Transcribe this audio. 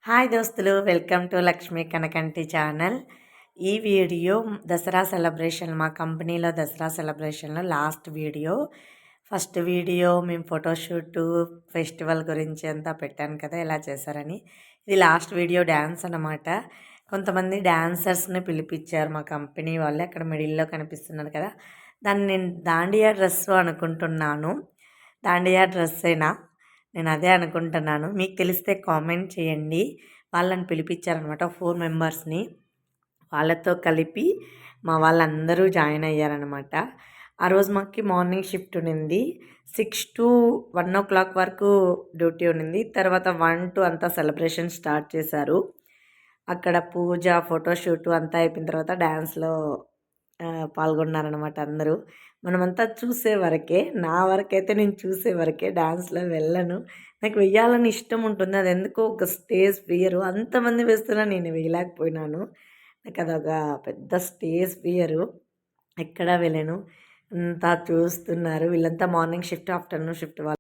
Hi దోస్తులు, welcome to Lakshmi Kanakanti channel. ఈ video Dasara celebration, మా కంపెనీలో దసరా సెలబ్రేషన్లో లాస్ట్ వీడియో. ఫస్ట్ వీడియో మేము ఫోటోషూట్ ఫెస్టివల్ గురించి అంతా పెట్టాను కదా, ఎలా చేశారని. ఇది లాస్ట్ వీడియో డ్యాన్స్ అన్నమాట. కొంతమంది డ్యాన్సర్స్ని పిలిపించారు మా కంపెనీ వాళ్ళు. అక్కడ మిడిల్లో కనిపిస్తున్నారు కదా, దాన్ని నేను దాండియా డ్రెస్ అనుకుంటున్నాను. దాండియా డ్రెస్సేనా? నేను అదే అనుకుంటున్నాను. మీకు తెలిస్తే కామెంట్ చేయండి. వాళ్ళని పిలిపించారనమాట 4 మెంబర్స్ని. వాళ్ళతో కలిపి మా వాళ్ళందరూ జాయిన్ అయ్యారనమాట. ఆ రోజు మాకు మార్నింగ్ షిఫ్ట్ ఉండింది. 6 to 1 o'clock వరకు డ్యూటీ ఉండింది. తర్వాత 1 to అంతా సెలబ్రేషన్ స్టార్ట్ చేశారు. అక్కడ పూజ, ఫోటోషూట్ అంతా అయిపోయిన తర్వాత డ్యాన్స్లో పాల్గొన్నారనమాట అందరూ. మనమంతా చూసే వరకే. నా వరకైతే నేను చూసే వరకే, డాన్స్లో వెళ్ళను. నాకు వెయ్యాలని ఇష్టం ఉంటుంది, అది ఎందుకో ఒక స్టేజ్ ఫియరు. అంతమంది వేస్తున్నా నేను వేయలేకపోయినాను. నాకు అదొక పెద్ద స్టేజ్ ఫియరు, ఎక్కడా వెళ్ళను. అంతా చూస్తున్నారు. వీళ్ళంతా మార్నింగ్ షిఫ్ట్, ఆఫ్టర్నూన్ షిఫ్ట్ వాళ్ళు.